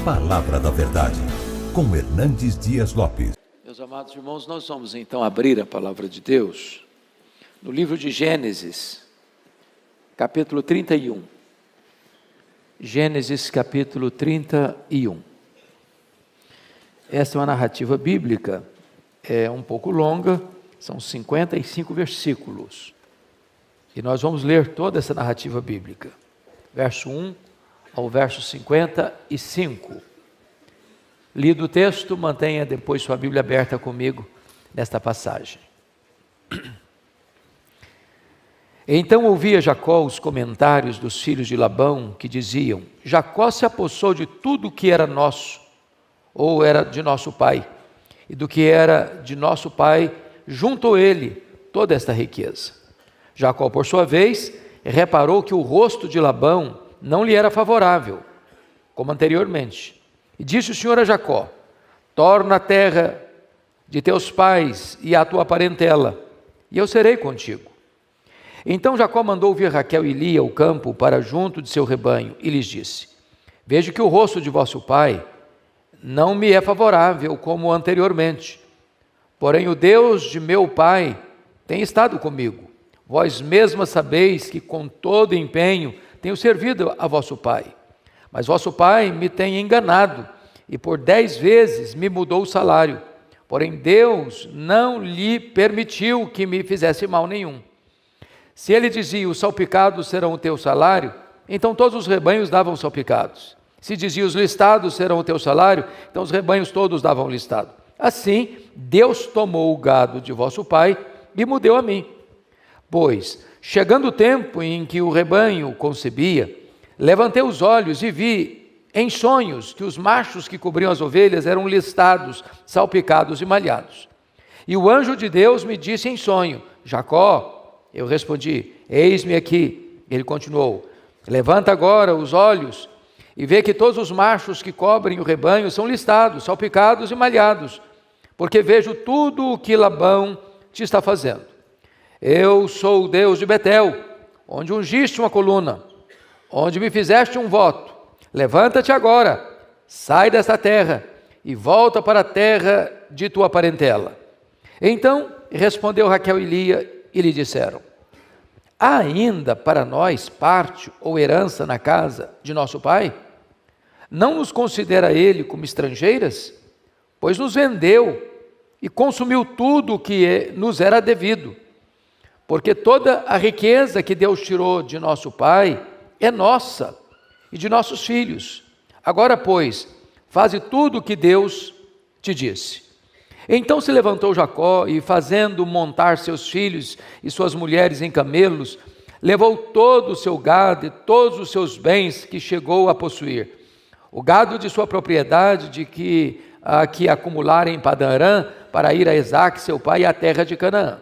Palavra da Verdade, com Hernandes Dias Lopes. Meus amados irmãos, nós vamos então abrir a Palavra de Deus no livro de Gênesis, capítulo 31. Gênesis, capítulo 31. Essa é uma narrativa bíblica, é um pouco longa, são 55 versículos. E nós vamos ler toda essa narrativa bíblica, verso 1 ao verso 55. Lido o texto, mantenha depois sua Bíblia aberta comigo nesta passagem. Então ouvia Jacó os comentários dos filhos de Labão, que diziam: Jacó se apossou de tudo que era nosso, ou era de nosso pai, e do que era de nosso pai, juntou ele toda esta riqueza. Jacó, por sua vez, reparou que o rosto de Labão não lhe era favorável, como anteriormente. E disse o Senhor a Jacó: torna a terra de teus pais e a tua parentela, e eu serei contigo. Então Jacó mandou vir Raquel e Lia ao campo para junto de seu rebanho, e lhes disse: vejo que o rosto de vosso pai não me é favorável como anteriormente, porém o Deus de meu pai tem estado comigo. Vós mesmas sabeis que com todo empenho tenho servido a vosso pai. Mas vosso pai me tem enganado, e por 10 vezes me mudou o salário. Porém Deus não lhe permitiu que me fizesse mal nenhum. Se ele dizia: os salpicados serão o teu salário, então todos os rebanhos davam salpicados. Se dizia: os listados serão o teu salário, então os rebanhos todos davam listado. Assim, Deus tomou o gado de vosso pai e me deu a mim. Pois, chegando o tempo em que o rebanho concebia, levantei os olhos e vi em sonhos que os machos que cobriam as ovelhas eram listados, salpicados e malhados. E o anjo de Deus me disse em sonho: Jacó. Eu respondi: eis-me aqui. Ele continuou: levanta agora os olhos e vê que todos os machos que cobrem o rebanho são listados, salpicados e malhados, porque vejo tudo o que Labão te está fazendo. Eu sou o Deus de Betel, onde ungiste uma coluna, onde me fizeste um voto. Levanta-te agora, sai desta terra e volta para a terra de tua parentela. Então respondeu Raquel e Lia e lhe disseram: há ainda para nós parte ou herança na casa de nosso pai? Não nos considera ele como estrangeiras? Pois nos vendeu e consumiu tudo o que nos era devido. Porque toda a riqueza que Deus tirou de nosso pai é nossa e de nossos filhos. Agora, pois, faze tudo o que Deus te disse. Então se levantou Jacó e, fazendo montar seus filhos e suas mulheres em camelos, levou todo o seu gado e todos os seus bens que chegou a possuir. O gado de sua propriedade, de que acumulara em Padã-Arã, para ir a Isaque, seu pai, e à terra de Canaã.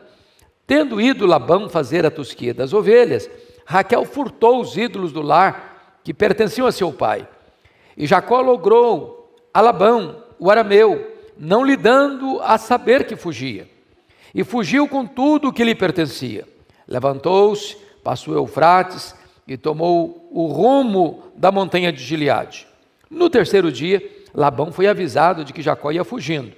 Tendo ido Labão fazer a tosquia das ovelhas, Raquel furtou os ídolos do lar que pertenciam a seu pai. E Jacó logrou a Labão, o arameu, não lhe dando a saber que fugia. E fugiu com tudo o que lhe pertencia. Levantou-se, passou o Eufrates e tomou o rumo da montanha de Gileade. No terceiro dia, Labão foi avisado de que Jacó ia fugindo.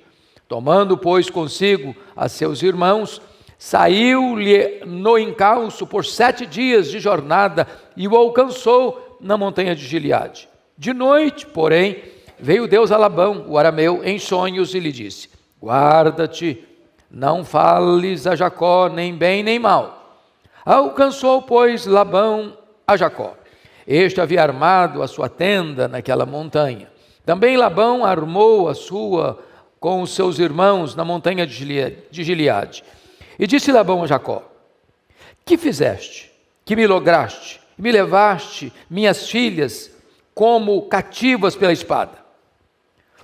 Tomando, pois, consigo a seus irmãos, saiu-lhe no encalço por 7 dias de jornada e o alcançou na montanha de Gileade. De noite, porém, veio Deus a Labão, o arameu, em sonhos e lhe disse: guarda-te, não fales a Jacó nem bem nem mal. Alcançou, pois, Labão a Jacó. Este havia armado a sua tenda naquela montanha. Também Labão armou a sua com os seus irmãos na montanha de Gileade. E disse Labão a Jacó: que fizeste, que me lograste, e me levaste minhas filhas como cativas pela espada?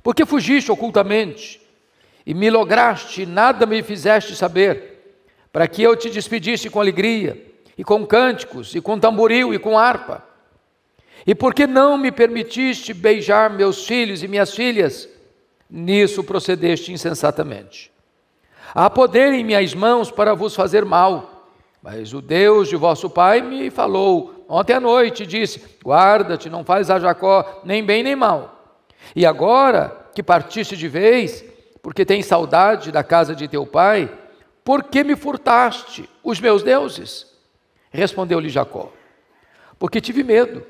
Porque fugiste ocultamente, e me lograste, e nada me fizeste saber, para que eu te despedisse com alegria, e com cânticos, e com tamboril, e com harpa? E por que não me permitiste beijar meus filhos e minhas filhas? Nisso procedeste insensatamente. Há poder em minhas mãos para vos fazer mal, mas o Deus de vosso pai me falou ontem à noite e disse: guarda-te, não fales a Jacó nem bem nem mal. E agora que partiste de vez, porque tens saudade da casa de teu pai, por que me furtaste os meus deuses? Respondeu-lhe Jacó: porque tive medo,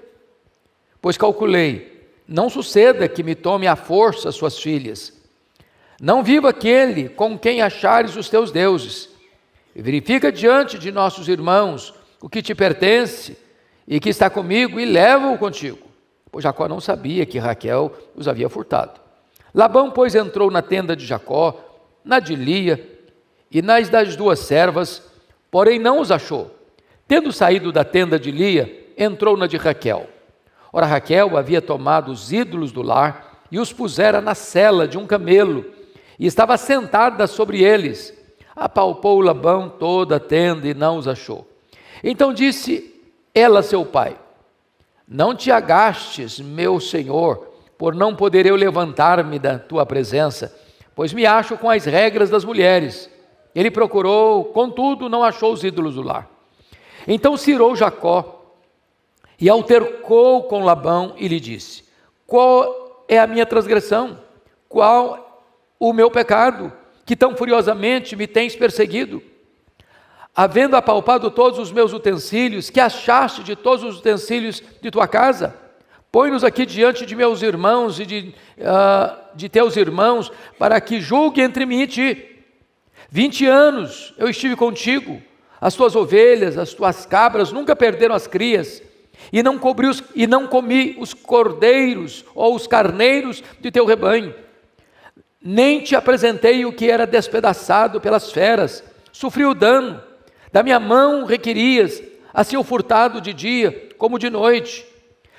pois calculei, não suceda que me tome à força suas filhas. Não viva aquele com quem achares os teus deuses, e verifica diante de nossos irmãos o que te pertence e que está comigo, e leva-o contigo. Pois Jacó não sabia que Raquel os havia furtado. Labão, pois, entrou na tenda de Jacó, na de Lia e nas das duas servas, porém não os achou. Tendo saído da tenda de Lia, entrou na de Raquel. Ora, Raquel havia tomado os ídolos do lar e os pusera na sela de um camelo, e estava sentada sobre eles. Apalpou Labão toda a tenda e não os achou. Então disse ela a seu pai: não te agastes, meu senhor, por não poder eu levantar-me da tua presença, pois me acho com as regras das mulheres. Ele procurou, contudo não achou os ídolos do lar. Então se irou Jacó e altercou com Labão e lhe disse: qual é a minha transgressão? Qual o meu pecado, que tão furiosamente me tens perseguido? Havendo apalpado todos os meus utensílios, que achaste de todos os utensílios de tua casa? Põe-nos aqui diante de meus irmãos e de teus irmãos, para que julgue entre mim e ti. 20 anos eu estive contigo, as tuas ovelhas, as tuas cabras nunca perderam as crias, e não comi os cordeiros ou os carneiros de teu rebanho, nem te apresentei o que era despedaçado pelas feras. Sofri o dano, da minha mão requerias, assim o furtado de dia como de noite,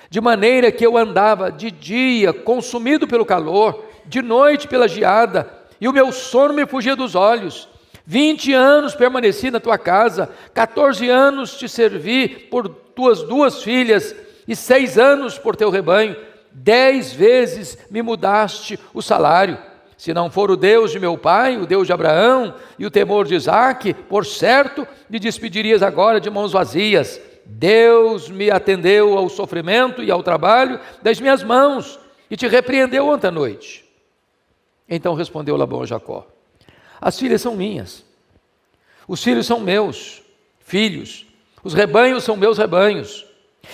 de maneira que eu andava de dia consumido pelo calor, de noite pela geada, e o meu sono me fugia dos olhos. 20 anos permaneci na tua casa, 14 anos te servi por tuas 2 filhas, e 6 anos por teu rebanho. 10 vezes me mudaste o salário. Se não for o Deus de meu pai, o Deus de Abraão e o temor de Isaque, por certo me despedirias agora de mãos vazias. Deus me atendeu ao sofrimento e ao trabalho das minhas mãos, e te repreendeu ontem à noite. Então respondeu Labão a Jacó: as filhas são minhas, os filhos são meus filhos, os rebanhos são meus rebanhos,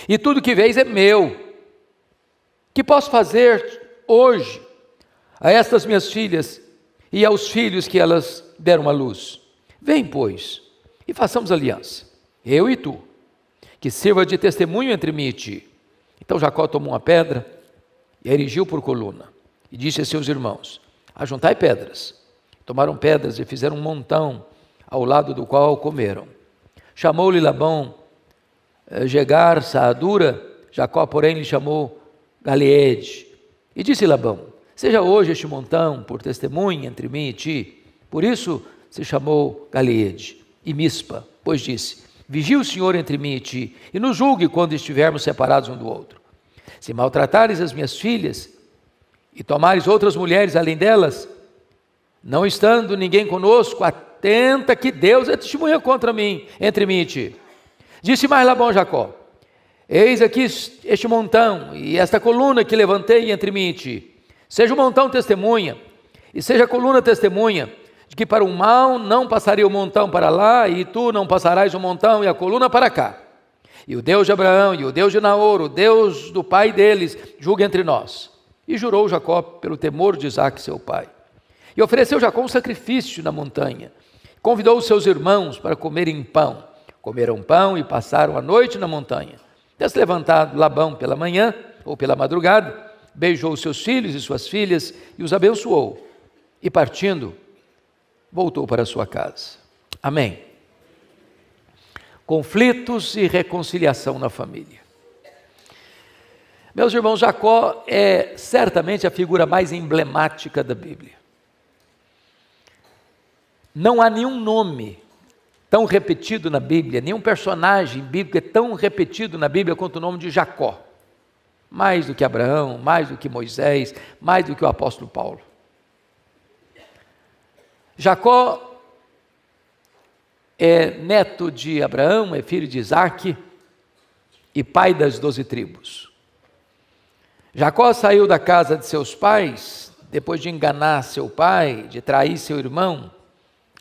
e tudo que vês é meu. Que posso fazer hoje a estas minhas filhas e aos filhos que elas deram à luz? Vem, pois, e façamos aliança, eu e tu, que sirva de testemunho entre mim e ti. Então Jacó tomou uma pedra e a erigiu por coluna, e disse a seus irmãos: ajuntai pedras. Tomaram pedras e fizeram um montão, ao lado do qual comeram. Chamou-lhe Labão Jegar Saadura, Jacó, porém, lhe chamou Galeede. E disse Labão: seja hoje este montão por testemunha entre mim e ti. Por isso se chamou Galeede. E Mispa, pois disse: vigie o Senhor entre mim e ti, e nos julgue quando estivermos separados um do outro. Se maltratares as minhas filhas, e tomares outras mulheres além delas, não estando ninguém conosco, atenta que Deus é testemunha contra mim, entre mim e ti. Disse mais Labão a Jacó: eis aqui este montão, e esta coluna que levantei entre mim e ti. Seja o montão testemunha, e seja a coluna testemunha, de que para o mal não passaria o montão para lá, e tu não passarás o montão e a coluna para cá. E o Deus de Abraão, e o Deus de Naor, o Deus do pai deles, julgue entre nós. E jurou Jacó pelo temor de Isaque seu pai. E ofereceu Jacó um sacrifício na montanha. Convidou os seus irmãos para comerem pão. Comeram pão e passaram a noite na montanha. Tendo levantado Labão pela manhã, ou pela madrugada, beijou os seus filhos e suas filhas e os abençoou. E partindo, voltou para sua casa. Amém. Conflitos e reconciliação na família. Meus irmãos, Jacó é certamente a figura mais emblemática da Bíblia. Não há nenhum nome tão repetido na Bíblia, nenhum personagem bíblico é tão repetido na Bíblia quanto o nome de Jacó. Mais do que Abraão, mais do que Moisés, mais do que o apóstolo Paulo. Jacó é neto de Abraão, é filho de Isaque e pai das 12 tribos. Jacó saiu da casa de seus pais, depois de enganar seu pai, de trair seu irmão,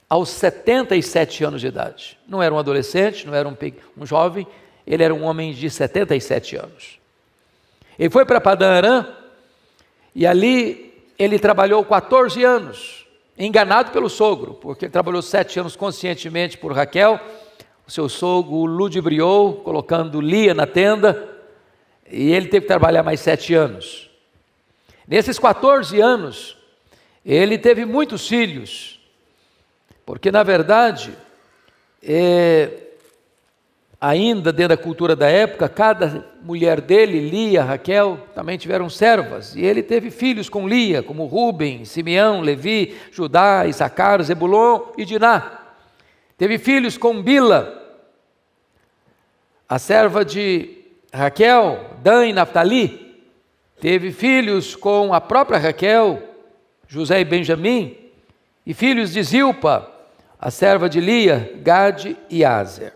aos 77 anos de idade. Não era um adolescente, não era um jovem, ele era um homem de 77 anos. Ele foi para Padã Arã, e ali ele trabalhou 14 anos, enganado pelo sogro, porque ele trabalhou 7 anos conscientemente por Raquel. O seu sogro o ludibriou, colocando Lia na tenda, e ele teve que trabalhar mais 7 anos. Nesses 14 anos, ele teve muitos filhos, porque na verdade, ainda dentro da cultura da época, cada mulher dele, Lia, Raquel, também tiveram servas, e ele teve filhos com Lia, como Rúben, Simeão, Levi, Judá, Issacar, Zebulon e Diná. Teve filhos com Bila, a serva de Raquel, Dan e Naftali. Teve filhos com a própria Raquel, José e Benjamim, e filhos de Zilpa, a serva de Lia, Gade e Aser.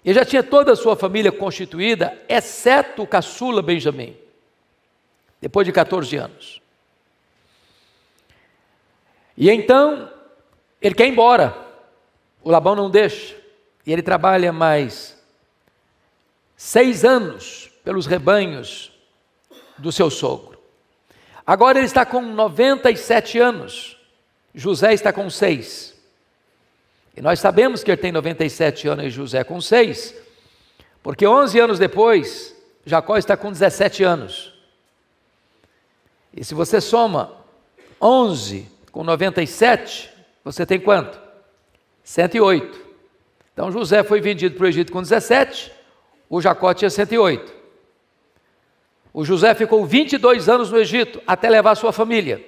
Ele já tinha toda a sua família constituída, exceto o caçula Benjamim, depois de 14 anos. E então, ele quer ir embora, o Labão não deixa, e ele trabalha mais 6 anos pelos rebanhos do seu sogro. Agora ele está com 97 anos, José está com 6. E nós sabemos que ele tem 97 anos e José com 6, porque 11 anos depois, Jacó está com 17 anos. E se você soma 11 com 97, você tem quanto? 108. Então José foi vendido para o Egito com 17, o Jacó tinha 108. O José ficou 22 anos no Egito, até levar sua família.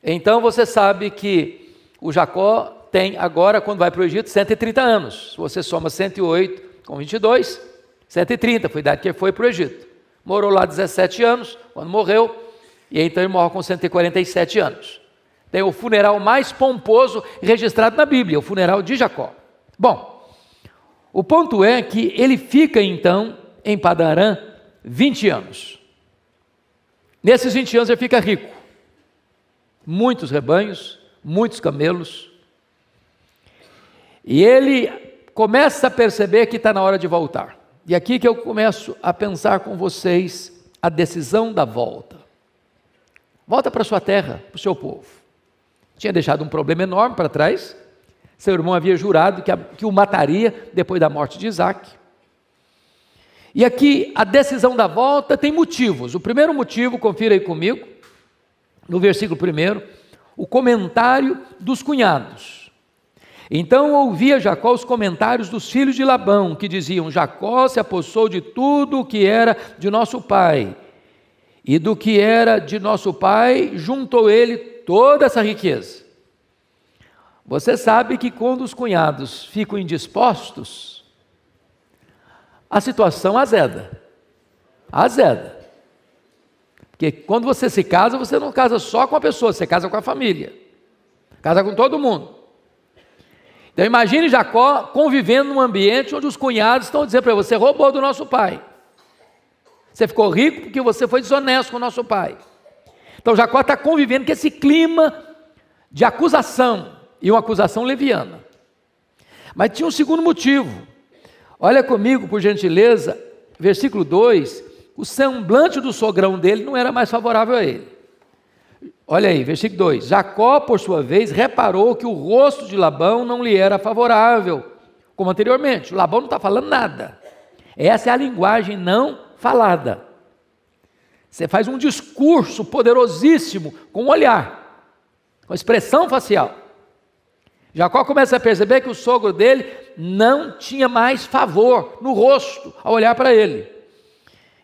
Então você sabe que o Jacó tem agora, quando vai para o Egito, 130 anos. Se você soma 108 com 22, 130, foi a idade que ele foi para o Egito. Morou lá 17 anos, quando morreu, e então ele morre com 147 anos. Tem o funeral mais pomposo registrado na Bíblia, o funeral de Jacó. Bom, o ponto é que ele fica então em Padã Arã 20 anos. Nesses 20 anos ele fica rico. Muitos rebanhos, muitos camelos. E ele começa a perceber que está na hora de voltar. E aqui que eu começo a pensar com vocês a decisão da volta. Volta para sua terra, para o seu povo. Tinha deixado um problema enorme para trás. Seu irmão havia jurado que o mataria depois da morte de Isaac. E aqui a decisão da volta tem motivos. O primeiro motivo, confira aí comigo, no versículo 1, o comentário dos cunhados. Então ouvia Jacó os comentários dos filhos de Labão, que diziam: Jacó se apossou de tudo o que era de nosso pai, e do que era de nosso pai juntou ele toda essa riqueza. Você sabe que quando os cunhados ficam indispostos, a situação azeda. Azeda. Porque quando você se casa, você não casa só com a pessoa, você casa com a família. Casa com todo mundo. Então imagine Jacó convivendo num ambiente onde os cunhados estão dizendo para você: roubou do nosso pai. Você ficou rico porque você foi desonesto com o nosso pai. Então Jacó está convivendo com esse clima de acusação, e uma acusação leviana. Mas tinha um segundo motivo. Olha comigo, por gentileza, versículo 2, o semblante do sogrão dele não era mais favorável a ele. Olha aí, versículo 2, Jacó, por sua vez, reparou que o rosto de Labão não lhe era favorável, como anteriormente. O Labão não está falando nada. Essa é a linguagem não falada. Você faz um discurso poderosíssimo com o olhar, com a expressão facial. Jacó começa a perceber que o sogro dele não tinha mais favor no rosto ao olhar para ele.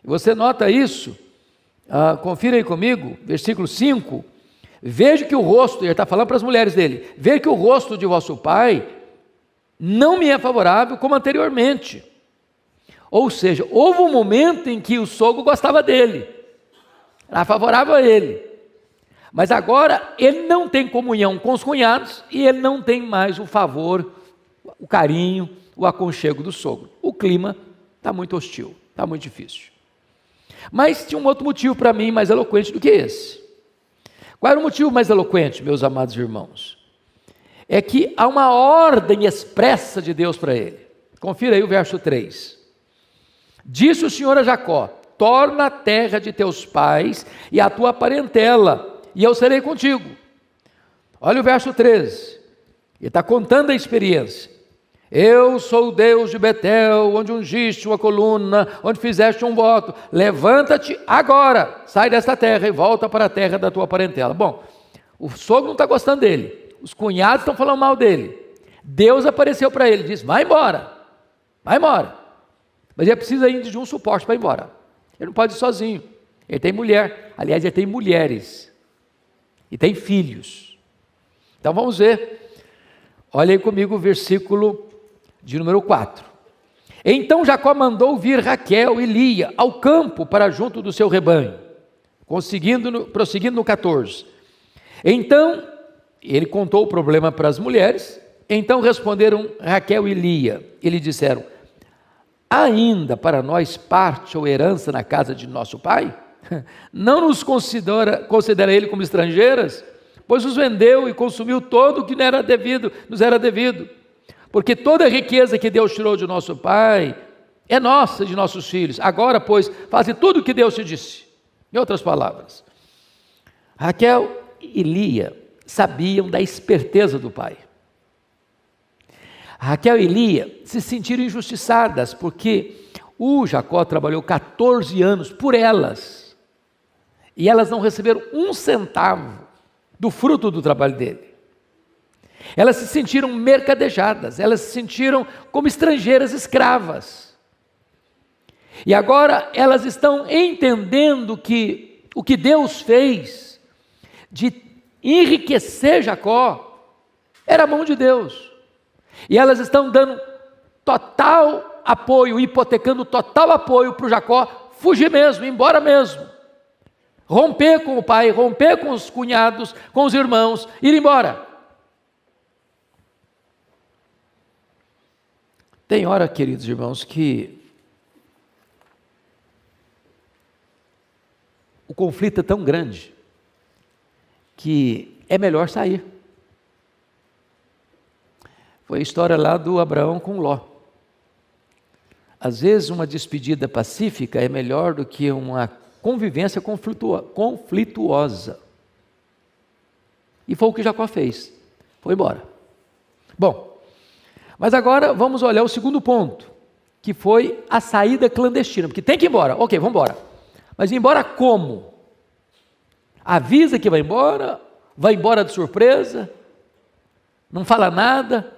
Você nota isso? Confira aí comigo, versículo 5. Veja que o rosto, ele está falando para as mulheres dele, veja que o rosto de vosso pai não me é favorável como anteriormente. Ou seja, houve um momento em que o sogro gostava dele, era favorável a ele. Mas agora ele não tem comunhão com os cunhados e ele não tem mais o favor, o carinho, o aconchego do sogro. O clima está muito hostil, está muito difícil. Mas tinha um outro motivo para mim mais eloquente do que esse. Qual era o motivo mais eloquente, meus amados irmãos? É que há uma ordem expressa de Deus para ele. Confira aí o verso 3. Disse o Senhor a Jacó: torna a terra de teus pais e a tua parentela, e eu serei contigo. Olha o verso 13. Ele está contando a experiência. Eu sou o Deus de Betel, onde ungiste uma coluna, onde fizeste um voto. Levanta-te agora, sai desta terra e volta para a terra da tua parentela. Bom, o sogro não está gostando dele, os cunhados estão falando mal dele. Deus apareceu para ele e disse: vai embora, vai embora. Mas ele precisa ainda de um suporte para ir embora. Ele não pode ir sozinho, ele tem mulher, aliás, ele tem mulheres, e tem filhos. Então vamos ver, olha aí comigo o versículo de número 4. Então Jacó mandou vir Raquel e Lia ao campo para junto do seu rebanho, prosseguindo no 14. Então, ele contou o problema para as mulheres. Então responderam Raquel e Lia, e lhe disseram: ainda para nós parte ou herança na casa de nosso pai? Não nos considera ele como estrangeiras? Pois os vendeu e consumiu todo o que nos era devido. Porque toda a riqueza que Deus tirou de nosso pai é nossa, de nossos filhos. Agora, pois, faze tudo o que Deus te disse. Em outras palavras, Raquel e Lia sabiam da esperteza do pai. Raquel e Lia se sentiram injustiçadas, porque o Jacó trabalhou 14 anos por elas, e elas não receberam um centavo do fruto do trabalho dele. Elas se sentiram mercadejadas, elas se sentiram como estrangeiras escravas. E agora elas estão entendendo que o que Deus fez de enriquecer Jacó era a mão de Deus. E elas estão dando total apoio, hipotecando total apoio para o Jacó fugir mesmo, ir embora mesmo. Romper com o pai, romper com os cunhados, com os irmãos, ir embora. Tem hora, queridos irmãos, que o conflito é tão grande que é melhor sair. Foi a história lá do Abraão com Ló. Às vezes uma despedida pacífica é melhor do que uma convivência conflituosa. E foi o que Jacó fez. Foi embora. Bom, mas agora vamos olhar o segundo ponto, que foi a saída clandestina, porque tem que ir embora. Ok, vamos embora. Mas ir embora como? Avisa que vai embora de surpresa, não fala nada.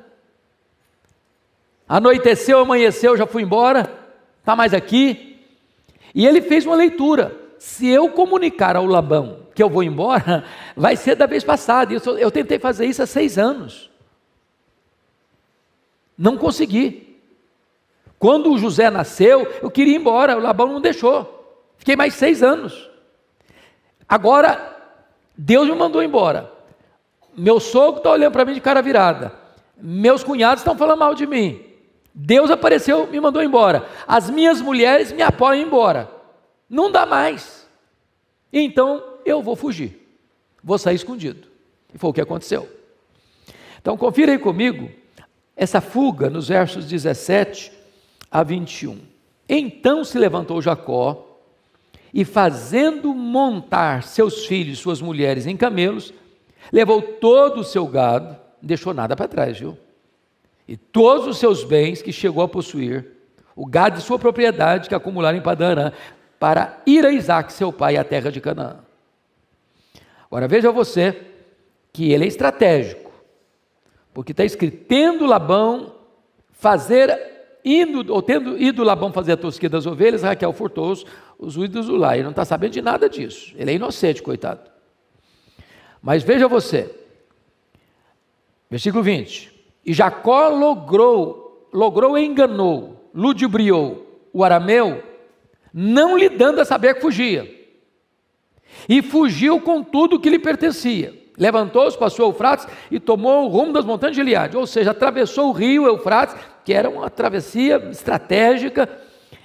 Anoiteceu, amanheceu, já fui embora, está mais aqui. E ele fez uma leitura: se eu comunicar ao Labão que eu vou embora, vai ser da vez passada. Eu tentei fazer isso há 6 anos. Não consegui. Quando o José nasceu, eu queria ir embora, o Labão não deixou. Fiquei mais 6 anos. Agora, Deus me mandou embora. Meu sogro está olhando para mim de cara virada. Meus cunhados estão falando mal de mim. Deus apareceu, me mandou embora. As minhas mulheres me apoiam embora. Não dá mais. Então, eu vou fugir. Vou sair escondido. E foi o que aconteceu. Então, confira aí comigo essa fuga nos versos 17 a 21. Então se levantou Jacó e, fazendo montar seus filhos e suas mulheres em camelos, levou todo o seu gado, não deixou nada para trás, viu? E todos os seus bens que chegou a possuir, o gado de sua propriedade que acumularam em Padã-Arã, para ir a Isaque, seu pai, à terra de Canaã. Agora veja você que ele é estratégico, porque está escrito: tendo Labão tendo ido Labão fazer a tosquia das ovelhas, Raquel furtou os úidos do lar. Ele não está sabendo de nada disso, ele é inocente, coitado. Mas veja você, versículo 20: e Jacó logrou e enganou, ludibriou o arameu, não lhe dando a saber que fugia, e fugiu com tudo que lhe pertencia. Levantou-se, passou o Eufrates e tomou o rumo das montanhas de Gileade, ou seja, atravessou o rio Eufrates, que era uma travessia estratégica,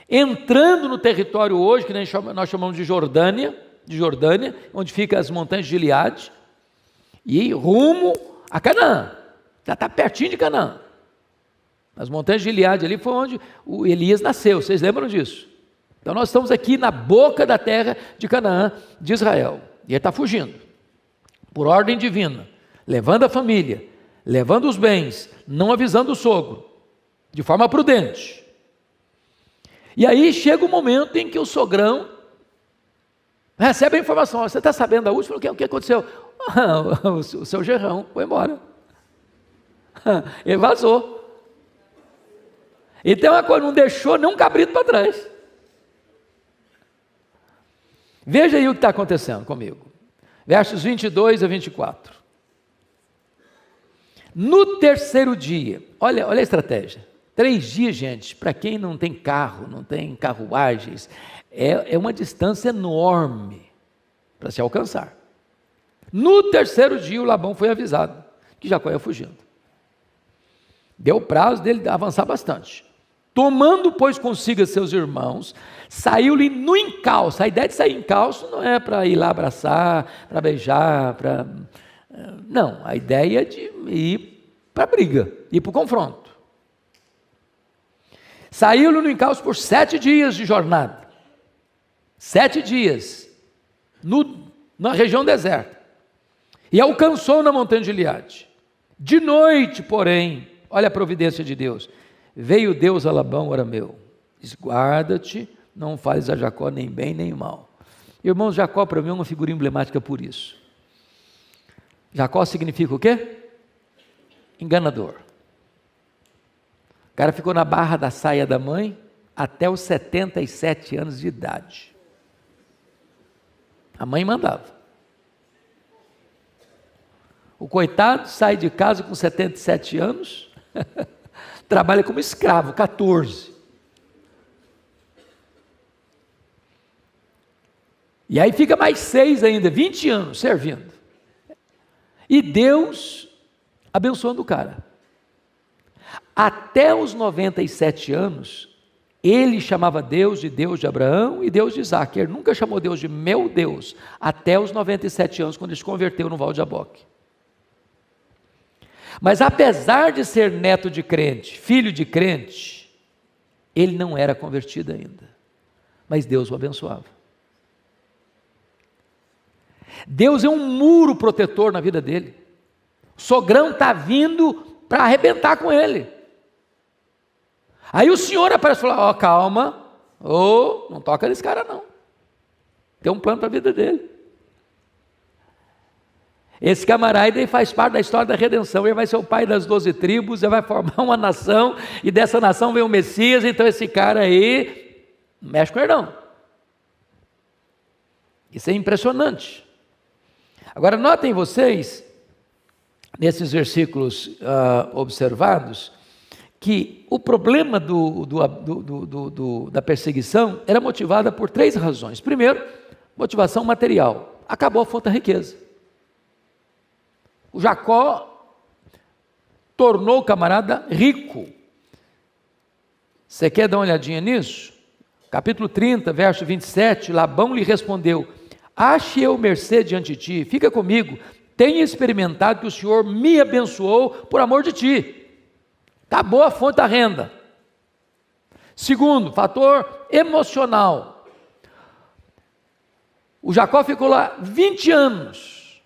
entrando no território hoje, que nós chamamos de Jordânia, onde ficam as montanhas de Gileade, e rumo a Canaã. Já está pertinho de Canaã. As montanhas de Gileade ali foi onde o Elias nasceu, vocês lembram disso? Então nós estamos aqui na boca da terra de Canaã, de Israel, e ele está fugindo, por ordem divina, levando a família, levando os bens, não avisando o sogro, de forma prudente. E aí chega o momento em que o sogrão recebe a informação: você está sabendo da última? O que aconteceu? O seu genrão foi embora, ele vazou. Então não deixou nem um cabrito para trás. Veja aí o que está acontecendo comigo, versos 22 a 24. No terceiro dia, olha a estratégia, 3 dias, gente, para quem não tem carro, não tem carruagens, é uma distância enorme para se alcançar. No terceiro dia, o Labão foi avisado que Jacó ia fugindo. Deu prazo dele avançar bastante. Tomando, pois, consigo seus irmãos, saiu-lhe no encalço. A ideia de sair em encalço não é para ir lá abraçar, para beijar, não, a ideia é de ir para a briga, ir para o confronto. Saiu-lhe no encalço por 7 dias de jornada. 7 dias, na região deserta. E alcançou na montanha de Gileade. De noite, porém, olha a providência de Deus, veio Deus a Labão, arameu, diz: guarda-te, não fales a Jacó nem bem nem mal. Irmãos, Jacó para mim é uma figura emblemática por isso. Jacó significa o quê? Enganador. O cara ficou na barra da saia da mãe até os 77 anos de idade. A mãe mandava. O coitado sai de casa com 77 anos, trabalha como escravo, 14. E aí fica mais 6 ainda, 20 anos servindo. E Deus abençoando o cara. Até os 97 anos, ele chamava Deus de Abraão e Deus de Isaac. Ele nunca chamou Deus de meu Deus, até os 97 anos, quando ele se converteu no Val de Jaboque. Mas apesar de ser neto de crente, filho de crente, ele não era convertido ainda. Mas Deus o abençoava. Deus é um muro protetor na vida dele. O sogrão está vindo para arrebentar com ele. Aí o Senhor aparece e fala: calma, não toca nesse cara não. Tem um plano para a vida dele. Esse camarada aí faz parte da história da redenção. Ele vai ser o pai das 12 tribos, ele vai formar uma nação, e dessa nação vem o Messias. Então esse cara aí, não mexe com ele não. Isso é impressionante. Agora notem vocês, nesses versículos observados, que o problema da perseguição era motivada por 3 razões. Primeiro, motivação material. Acabou a fonte da riqueza. O Jacó tornou o camarada rico. Você quer dar uma olhadinha nisso? Capítulo 30, verso 27, Labão lhe respondeu: ache eu mercê diante de ti, fica comigo, tenha experimentado que o Senhor me abençoou por amor de ti. Acabou a fonte da renda. Segundo, fator emocional. O Jacó ficou lá 20 anos.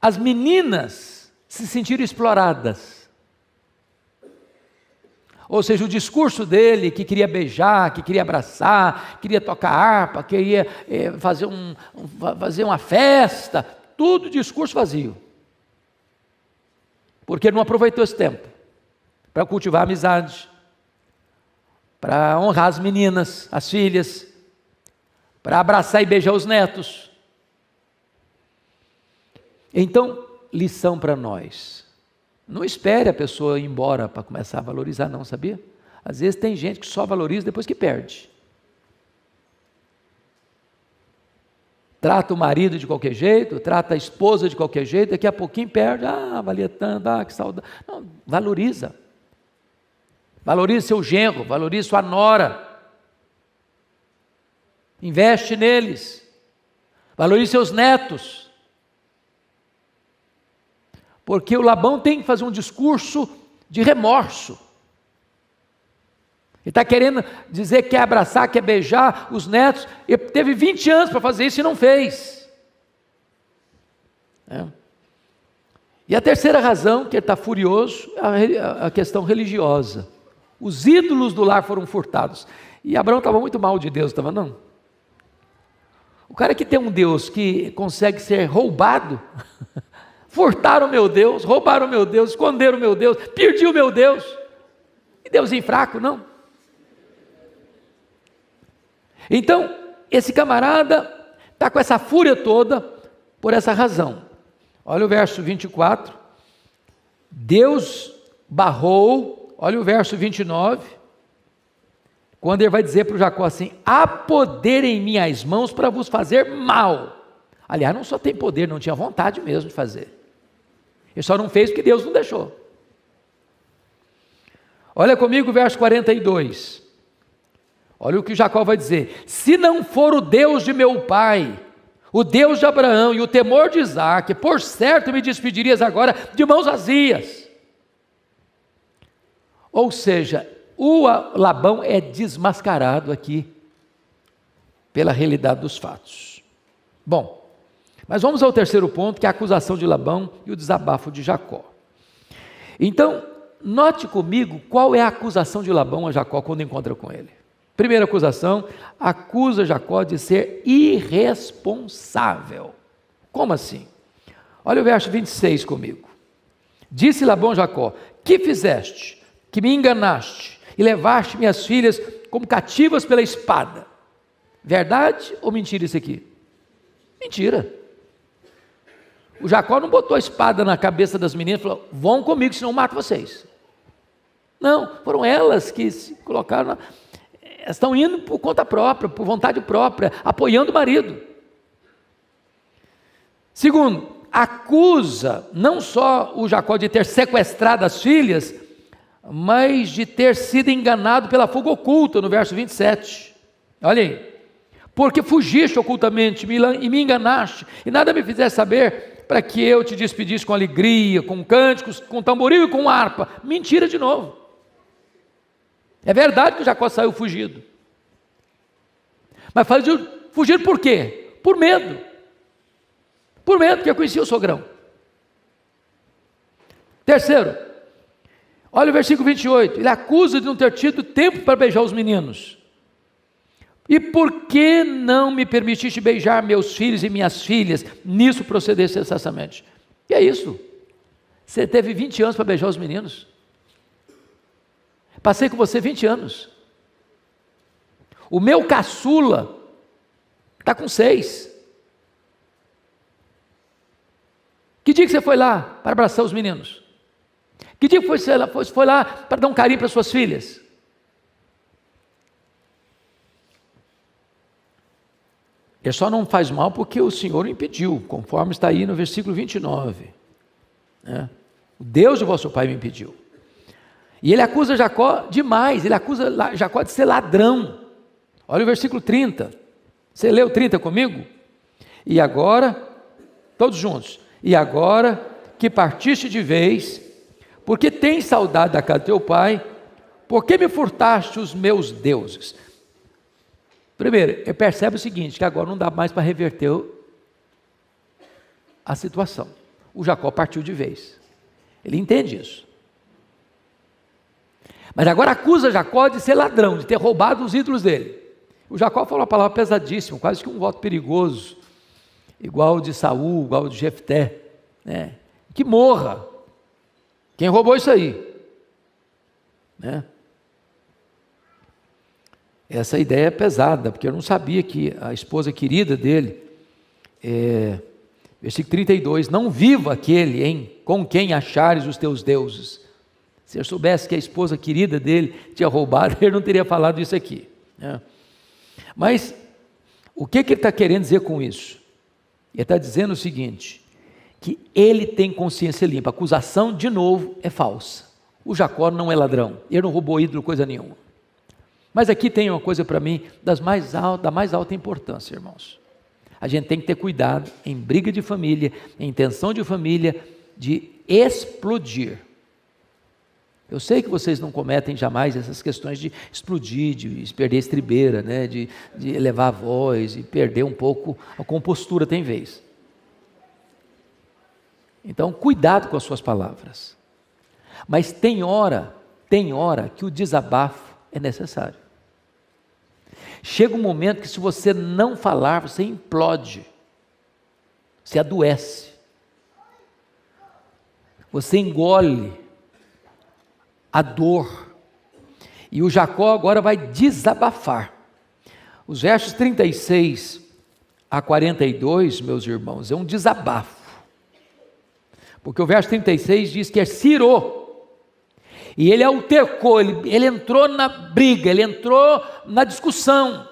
As meninas se sentiram exploradas. Ou seja, o discurso dele, que queria beijar, que queria abraçar, queria tocar harpa, queria fazer uma festa, tudo discurso vazio. Porque ele não aproveitou esse tempo para cultivar a amizade, para honrar as meninas, as filhas, para abraçar e beijar os netos. Então, lição para nós: não espere a pessoa ir embora para começar a valorizar não, sabia? Às vezes tem gente que só valoriza depois que perde. Trata o marido de qualquer jeito, trata a esposa de qualquer jeito, daqui a pouquinho perde, valia tanto, que saudade. Não, valoriza. Valorize seu genro, valorize sua nora. investe neles, valorize seus netos. Porque o Labão tem que fazer um discurso de remorso. Ele está querendo dizer que quer abraçar, quer beijar os netos. Ele teve 20 anos para fazer isso e não fez. E a terceira razão que ele está furioso é a questão religiosa. Os ídolos do lar foram furtados. E Abraão estava muito mal de Deus, estava não? O cara que tem um Deus que consegue ser roubado, furtaram o meu Deus, roubaram o meu Deus, esconderam o meu Deus, perdi o meu Deus. E Deusinho fraco, não? Então, esse camarada está com essa fúria toda por essa razão. Olha o verso 24. Deus barrou, olha o verso 29, quando ele vai dizer para o Jacó assim: há poder em minhas mãos para vos fazer mal. Aliás, não só tem poder, não tinha vontade mesmo de fazer. Ele só não fez porque Deus não deixou. Olha comigo o verso 42. Olha o que Jacó vai dizer: se não for o Deus de meu pai, o Deus de Abraão e o temor de Isaque, por certo me despedirias agora de mãos vazias. Ou seja, o Labão é desmascarado aqui pela realidade dos fatos. Bom, mas vamos ao terceiro ponto, que é a acusação de Labão e o desabafo de Jacó. Então, note comigo qual é a acusação de Labão a Jacó quando encontra com ele. Primeira acusação, acusa Jacó de ser irresponsável. Como assim? Olha o verso 26 comigo. Disse Labão a Jacó: que fizeste, que me enganaste e levaste minhas filhas como cativas pela espada? Verdade ou mentira isso aqui? Mentira. O Jacó não botou a espada na cabeça das meninas e falou: vão comigo, senão eu mato vocês. Não, foram elas que se colocaram estão indo por conta própria, por vontade própria, apoiando o marido. Segundo, acusa não só o Jacó de ter sequestrado as filhas, mas de ter sido enganado pela fuga oculta, no verso 27. Olha aí. Porque fugiste ocultamente e me enganaste, e nada me fizeste saber, para que eu te despedisse com alegria, com cânticos, com tamboril e com harpa. Mentira de novo. É verdade que Jacó saiu fugido. Mas fugido por quê? Por medo. Por medo, porque conhecia o sogrão. Terceiro, olha o versículo 28. Ele acusa de não ter tido tempo para beijar os meninos. E por que não me permitiste beijar meus filhos e minhas filhas? Nisso procedesse incessantemente. E é isso. Você teve 20 anos para beijar os meninos. Passei com você 20 anos. O meu caçula está com 6. Que dia que você foi lá para abraçar os meninos? Que dia que foi lá para dar um carinho para suas filhas? Ele só não faz mal porque o Senhor o impediu, conforme está aí no versículo 29. O Deus de vosso pai me impediu. E ele acusa Jacó demais, ele acusa Jacó de ser ladrão. Olha o versículo 30. Você leu 30 comigo? E agora, todos juntos. E agora que partiste de vez, porque tens saudade da casa de teu pai, por que me furtaste os meus deuses? Primeiro, ele percebe o seguinte, que agora não dá mais para reverter a situação. O Jacó partiu de vez. Ele entende isso. Mas agora acusa Jacó de ser ladrão, de ter roubado os ídolos dele. O Jacó falou uma palavra pesadíssima, quase que um voto perigoso, igual o de Saul, igual o de Jefté, né? Que morra quem roubou isso aí, né? Essa ideia é pesada, porque eu não sabia que a esposa querida dele, versículo 32, não viva aquele com quem achares os teus deuses. Se eu soubesse que a esposa querida dele tinha roubado, ele não teria falado isso aqui, né? Mas o que ele está querendo dizer com isso? Ele está dizendo o seguinte, que ele tem consciência limpa. A acusação, de novo, é falsa. O Jacó não é ladrão, ele não roubou ídolo, coisa nenhuma. Mas aqui tem uma coisa para mim da mais alta importância, irmãos. A gente tem que ter cuidado em briga de família, em tensão de família, de explodir. Eu sei que vocês não cometem jamais essas questões de explodir, de perder a estribeira, né? de elevar a voz e perder um pouco a compostura, tem vez. Então, cuidado com as suas palavras. Mas tem hora que o desabafo é necessário. Chega um momento que se você não falar, você implode, você adoece, você engole a dor, e o Jacó agora vai desabafar. Os versos 36 a 42, meus irmãos, é um desabafo, porque o verso 36 diz que é Ciro, e ele altercou, ele entrou na briga, ele entrou na discussão.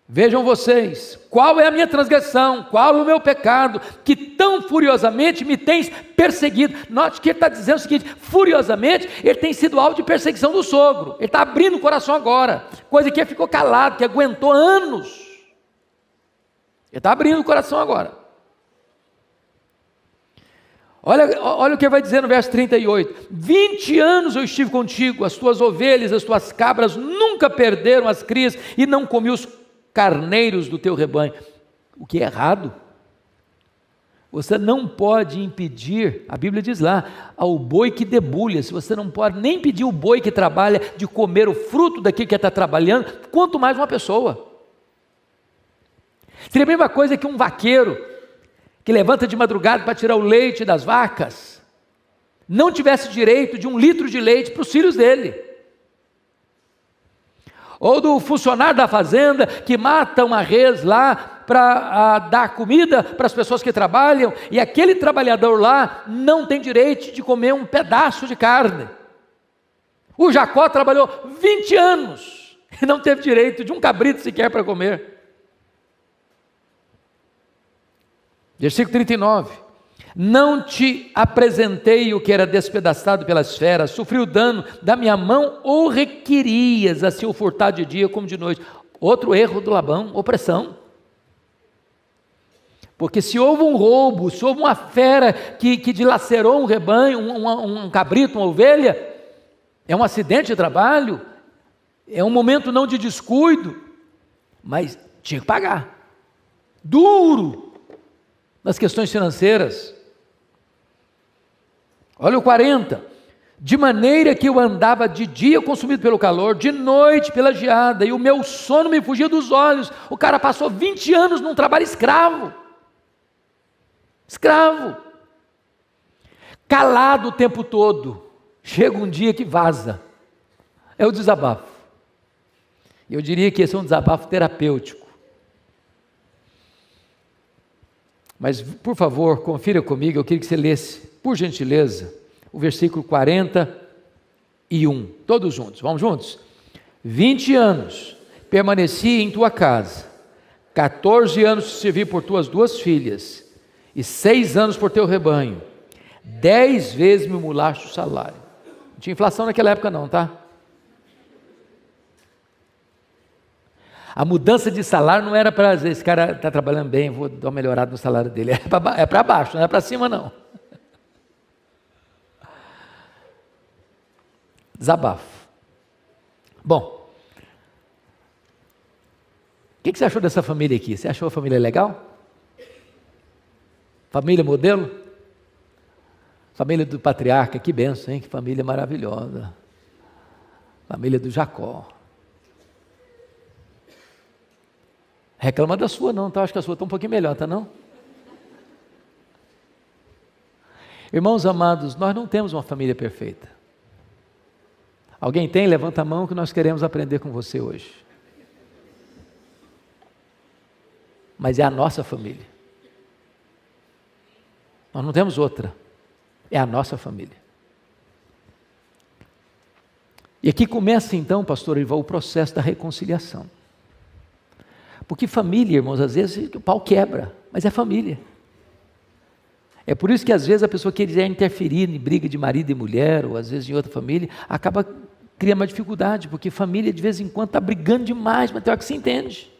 Vejam vocês, qual é a minha transgressão, qual o meu pecado, que tão furiosamente me tens perseguido. Note que ele está dizendo o seguinte, furiosamente, ele tem sido alvo de perseguição do sogro, ele está abrindo o coração agora, coisa que ele ficou calado, que aguentou anos, ele está abrindo o coração agora. Olha o que ele vai dizer no verso 38, 20 anos eu estive contigo, as tuas ovelhas, as tuas cabras nunca perderam as crias, e não comi os carneiros do teu rebanho. O que é errado? Você não pode impedir, a Bíblia diz lá, ao boi que debulha, se você não pode nem impedir o boi que trabalha de comer o fruto daquilo que está trabalhando, quanto mais uma pessoa. Seria a mesma coisa que um vaqueiro, que levanta de madrugada para tirar o leite das vacas, não tivesse direito de 1 litro de leite para os filhos dele. Ou do funcionário da fazenda que mata uma res lá para dar comida para as pessoas que trabalham, e aquele trabalhador lá não tem direito de comer um pedaço de carne. O Jacó trabalhou 20 anos e não teve direito de um cabrito sequer para comer. Versículo 39, não te apresentei o que era despedaçado pelas feras, sofri o dano da minha mão, ou requerias assim o furtar de dia como de noite? Outro erro do Labão, opressão. Porque se houve um roubo, se houve uma fera que dilacerou um rebanho, um cabrito, uma ovelha, é um acidente de trabalho, é um momento não de descuido, mas tinha que pagar, duro, nas questões financeiras. Olha o 40, de maneira que eu andava de dia consumido pelo calor, de noite pela geada, e o meu sono me fugia dos olhos. O cara passou 20 anos num trabalho escravo, calado o tempo todo, chega um dia que vaza, é o desabafo. Eu diria que esse é um desabafo terapêutico. Mas, por favor, confira comigo, eu queria que você lesse, por gentileza, o versículo 41, todos juntos, vamos juntos? 20 anos permaneci em tua casa, 14 anos servi por tuas 2 filhas, e 6 anos por teu rebanho, 10 vezes me mulaste o salário. Não tinha inflação naquela época não, tá? A mudança de salário não era para dizer, esse cara está trabalhando bem, vou dar uma melhorada no salário dele. É para baixo, não é para cima não. Desabafo. Bom, o que você achou dessa família aqui? Você achou a família legal? Família modelo? Família do patriarca, que bênção, hein? Que família maravilhosa. Família do Jacó. Reclama da sua não, tá? Acho que a sua está um pouquinho melhor, tá não? Irmãos amados, nós não temos uma família perfeita. Alguém tem? Levanta a mão que nós queremos aprender com você hoje. Mas é a nossa família. Nós não temos outra. É a nossa família. E aqui começa então, pastor Ival, o processo da reconciliação. Porque família, irmãos, às vezes o pau quebra, mas é família. É por isso que às vezes a pessoa que quiser interferir em briga de marido e mulher, ou às vezes em outra família, acaba cria uma dificuldade, porque família de vez em quando está brigando demais, mas tem hora que se entende.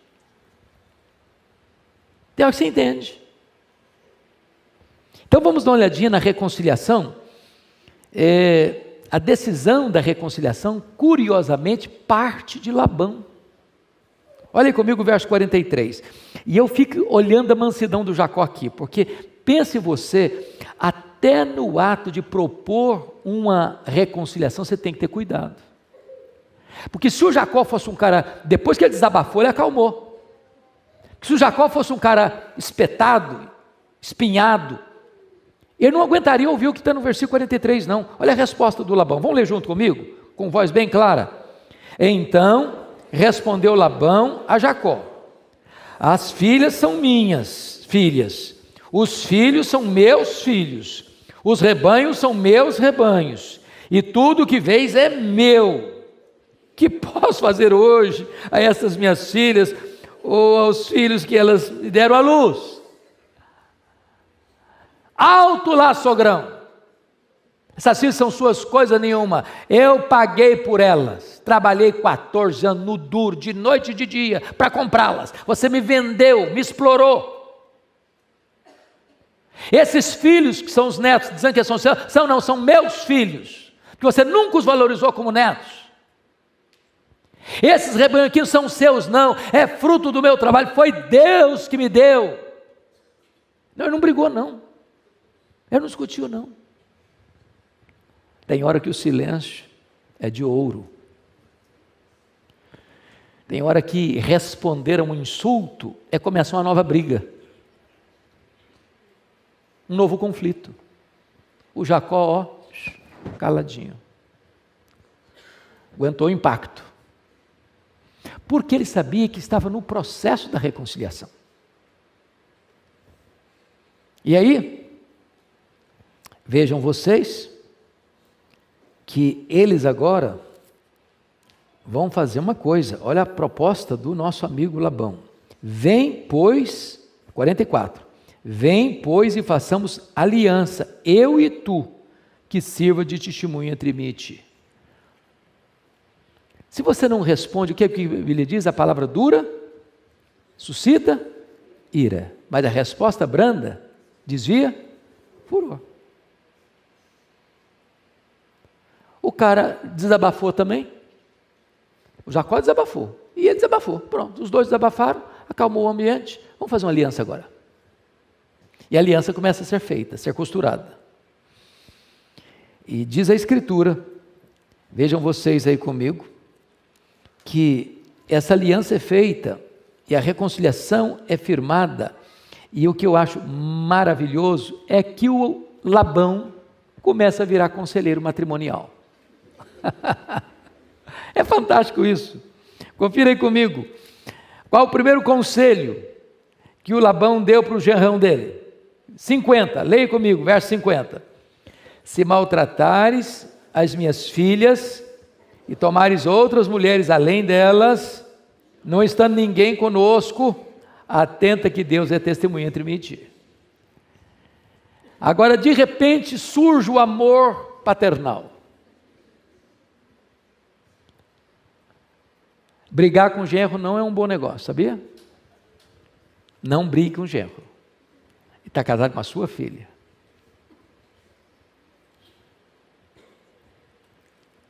Tem hora que se entende. Então vamos dar uma olhadinha na reconciliação. A decisão da reconciliação, curiosamente, parte de Labão. Olha aí comigo o verso 43. E eu fico olhando a mansidão do Jacó aqui, porque pense você, até no ato de propor uma reconciliação, você tem que ter cuidado. Porque se o Jacó fosse um cara, depois que ele desabafou, ele acalmou. Se o Jacó fosse um cara espetado, espinhado, ele não aguentaria ouvir o que está no versículo 43, não. Olha a resposta do Labão. Vamos ler junto comigo? Com voz bem clara. Então respondeu Labão a Jacó: as filhas são minhas filhas, os filhos são meus filhos, os rebanhos são meus rebanhos, e tudo que vês é meu. Que posso fazer hoje a essas minhas filhas, ou aos filhos que elas me deram à luz? Alto lá, sogrão! Essas filhas são suas, coisa nenhuma. Eu paguei por elas, trabalhei 14 anos no duro, de noite e de dia, para comprá-las. Você me vendeu, me explorou. Esses filhos que são os netos, dizendo que são seus, são meus filhos, que você nunca os valorizou como netos. Esses rebanhos aqui são seus, não, é fruto do meu trabalho, foi Deus que me deu. Não, ele não brigou não, ele não discutiu não. Tem hora que o silêncio é de ouro. Tem hora que responder a um insulto é começar uma nova briga, um novo conflito. O Jacó, caladinho, aguentou o impacto, porque ele sabia que estava no processo da reconciliação. E aí, vejam vocês, que eles agora vão fazer uma coisa. Olha a proposta do nosso amigo Labão. Vem, pois, 44, vem, pois, e façamos aliança, eu e tu, que sirva de testemunho entre mim e ti. Se você não responde, o que a Bíblia diz? A palavra dura suscita ira, mas a resposta branda desvia furor. O cara desabafou também. O Jacó desabafou. E ele desabafou. Pronto, os dois desabafaram, acalmou o ambiente. Vamos fazer uma aliança agora. E a aliança começa a ser feita, a ser costurada. E diz a Escritura, vejam vocês aí comigo, que essa aliança é feita e a reconciliação é firmada. E o que eu acho maravilhoso é que o Labão começa a virar conselheiro matrimonial. É fantástico isso. Confira aí comigo. Qual o primeiro conselho que o Labão deu para o genrão dele? 50, leia comigo, verso 50. Se maltratares as minhas filhas e tomares outras mulheres além delas, não estando ninguém conosco, atenta que Deus é testemunha entre mim e ti. Agora, de repente, surge o amor paternal. Brigar com o genro não é um bom negócio, sabia? Não brigue com o genro. Ele está casado com a sua filha.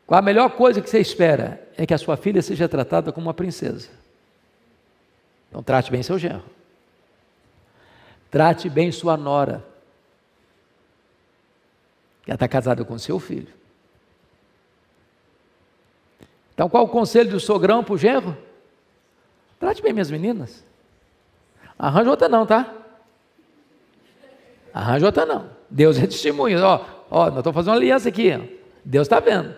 Qual a melhor coisa que você espera? É que a sua filha seja tratada como uma princesa. Então trate bem seu genro. Trate bem sua nora. Ela está casada com seu filho. Então qual o conselho do sogrão para o genro? Trate bem minhas meninas. Arranja outra não, tá? Arranja outra não. Deus é testemunha. Ó, nós estamos fazendo uma aliança aqui. Ó. Deus está vendo.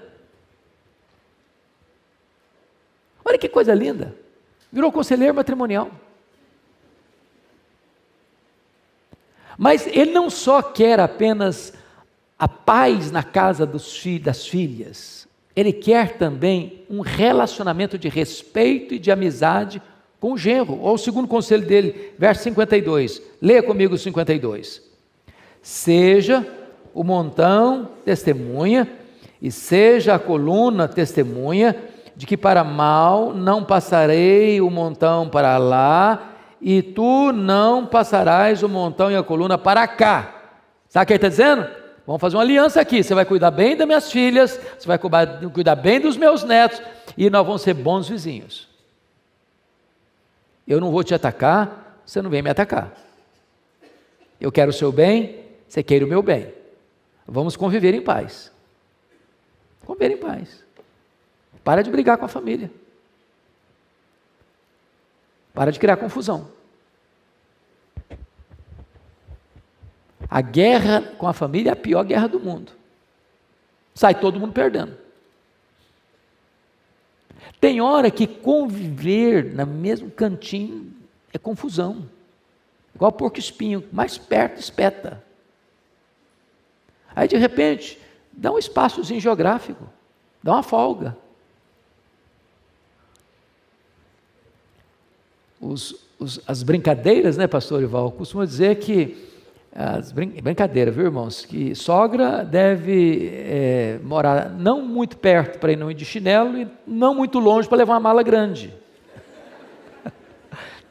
Olha que coisa linda. Virou conselheiro matrimonial. Mas ele não só quer apenas a paz na casa das filhas, ele quer também um relacionamento de respeito e de amizade com o genro. Olha o segundo conselho dele, verso 52. Leia comigo o 52. Seja o montão testemunha e seja a coluna testemunha de que para mal não passarei o montão para lá, e tu não passarás o montão e a coluna para cá. Sabe o que ele está dizendo? Vamos fazer uma aliança aqui, você vai cuidar bem das minhas filhas, você vai cuidar bem dos meus netos, e nós vamos ser bons vizinhos. Eu não vou te atacar, você não vem me atacar. Eu quero o seu bem, você queira o meu bem. Vamos conviver em paz. Conviver em paz. Para de brigar com a família. Para de criar confusão. A guerra com a família é a pior guerra do mundo. Sai todo mundo perdendo. Tem hora que conviver no mesmo cantinho é confusão. Igual porco espinho, mais perto espeta. Aí de repente, dá um espaçozinho geográfico, dá uma folga. As brincadeiras, né, pastor Ival, costuma dizer que, brincadeira, viu, irmãos, que sogra deve morar não muito perto para ir não ir de chinelo e não muito longe para levar uma mala grande.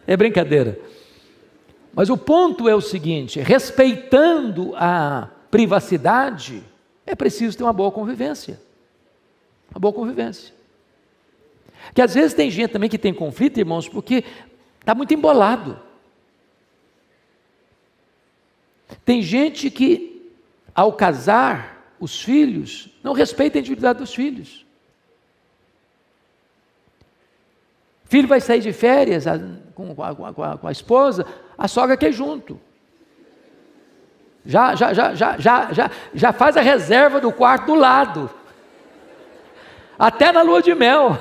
É brincadeira. Mas o ponto é o seguinte, respeitando a privacidade, é preciso ter uma boa convivência. Uma boa convivência. Que às vezes tem gente também que tem conflito, irmãos, porque está muito embolado. Tem gente que, ao casar os filhos, não respeita a individualidade dos filhos. Filho vai sair de férias com a esposa, a sogra quer ir junto. Já faz a reserva do quarto do lado. Até na lua de mel.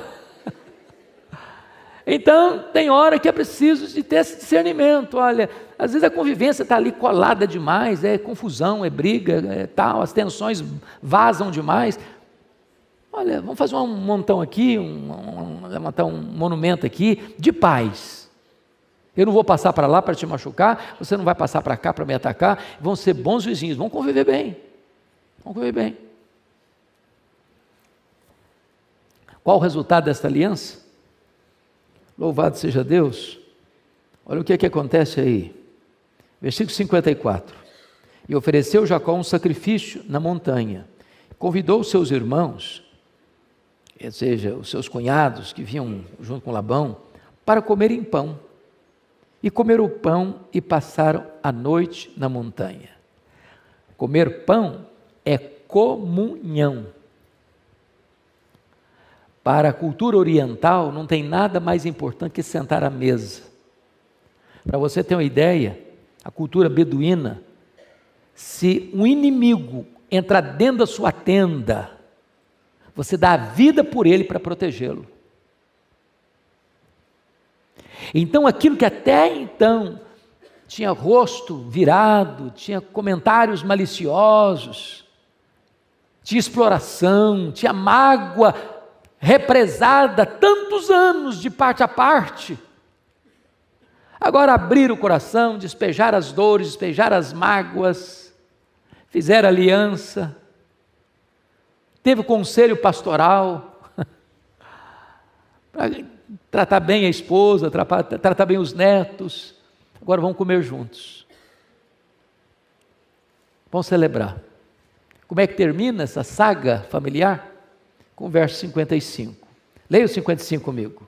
Então, tem hora que é preciso de ter esse discernimento. Olha, às vezes a convivência está ali colada demais, é confusão, é briga, é tal, as tensões vazam demais. Olha, vamos fazer um montão aqui, levantar um monumento aqui de paz. Eu não vou passar para lá para te machucar, você não vai passar para cá para me atacar, vão ser bons vizinhos, vão conviver bem. Vão conviver bem. Qual o resultado desta aliança? Louvado seja Deus. Olha o que acontece aí. Versículo 54. E ofereceu Jacó um sacrifício na montanha. Convidou os seus irmãos, ou seja, os seus cunhados que vinham junto com Labão, para comerem pão. E comeram o pão e passaram a noite na montanha. Comer pão é comunhão. Para a cultura oriental, não tem nada mais importante que sentar à mesa. Para você ter uma ideia, a cultura beduína, se um inimigo entrar dentro da sua tenda, você dá a vida por ele para protegê-lo. Então, aquilo que até então tinha rosto virado, tinha comentários maliciosos, tinha exploração, tinha mágoa represada tantos anos de parte a parte, agora abriram o coração, despejar as dores, despejar as mágoas, fizeram aliança, teve o conselho pastoral, para tratar bem a esposa, tratar bem os netos, agora vão comer juntos, vão celebrar. Como é que termina essa saga familiar? Com o verso 55. Leia o 55 comigo.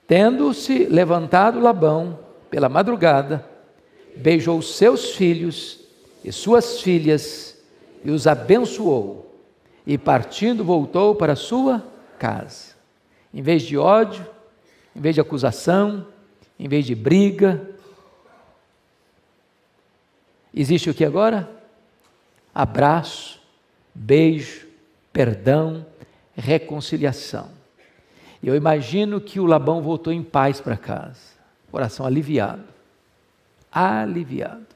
Tendo-se levantado Labão pela madrugada, beijou seus filhos e suas filhas e os abençoou, e partindo voltou para sua casa. Em vez de ódio, em vez de acusação, em vez de briga, existe o que agora? Abraço, beijo, perdão, reconciliação. Eu imagino que o Labão voltou em paz para casa, coração aliviado. Aliviado.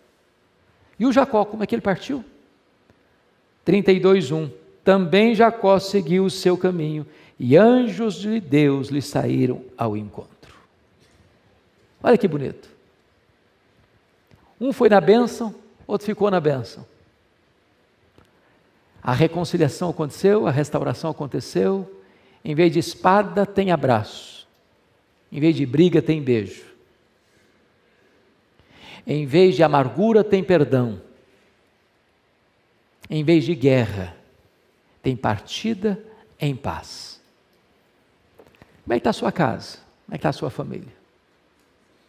E o Jacó, como é que ele partiu? 32:1. Também Jacó seguiu o seu caminho, e anjos de Deus lhe saíram ao encontro. Olha que bonito. Um foi na bênção, outro ficou na bênção. A reconciliação aconteceu, a restauração aconteceu. Em vez de espada, tem abraço. Em vez de briga, tem beijo. Em vez de amargura, tem perdão. Em vez de guerra, tem partida em paz. Como é que está a sua casa? Como é que está a sua família?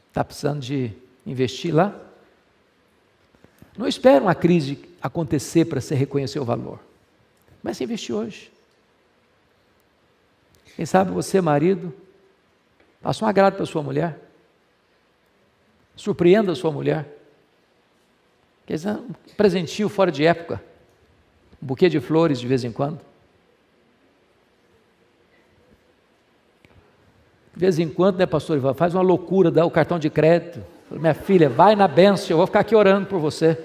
Está precisando de investir lá? Não espere uma crise acontecer para você reconhecer o valor. Comece a investir hoje. Quem sabe você, marido, faça um agrado para a sua mulher. Surpreenda a sua mulher. Quer dizer, um presentinho fora de época. Um buquê de flores de vez em quando. De vez em quando, né, pastor Ivan, faz uma loucura, dá o cartão de crédito. Minha filha, vai na bênção, eu vou ficar aqui orando por você.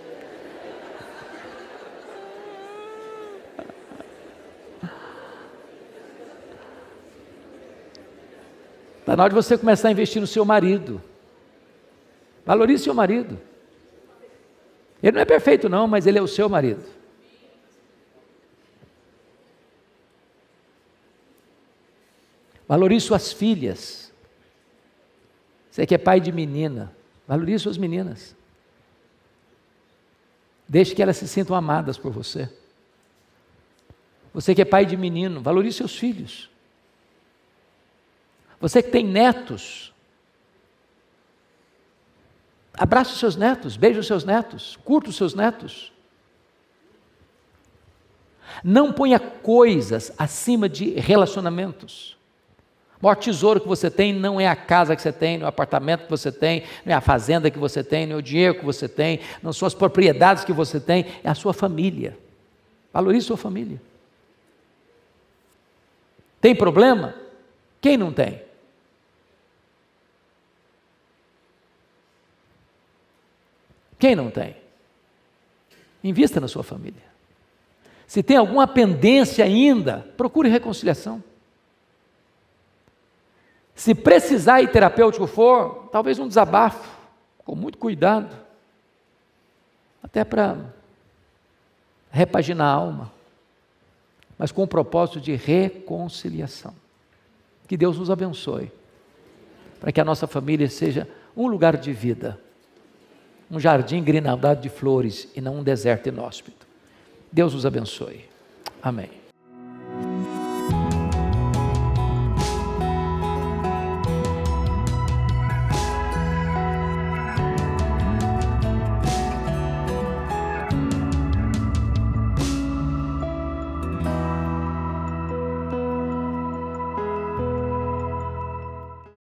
Está na hora de você começar a investir no seu marido. Valorize seu marido. Ele não é perfeito não, mas ele é o seu marido. Valorize suas filhas. Você que é pai de menina, valorize suas meninas. Deixe que elas se sintam amadas por você. Você que é pai de menino, valorize seus filhos. Você que tem netos, abrace os seus netos, beije os seus netos, curta os seus netos. Não ponha coisas acima de relacionamentos. O maior tesouro que você tem não é a casa que você tem, não é o apartamento que você tem, não é a fazenda que você tem, não é o dinheiro que você tem, não são as propriedades que você tem, é a sua família. Valorize sua família. Tem problema? Quem não tem? Quem não tem? Invista na sua família. Se tem alguma pendência ainda, procure reconciliação. Se precisar e terapêutico for, talvez um desabafo, com muito cuidado, até para repaginar a alma, mas com o propósito de reconciliação. Que Deus nos abençoe, para que a nossa família seja um lugar de vida, um jardim grinaldado de flores e não um deserto inóspito. Deus os abençoe. Amém.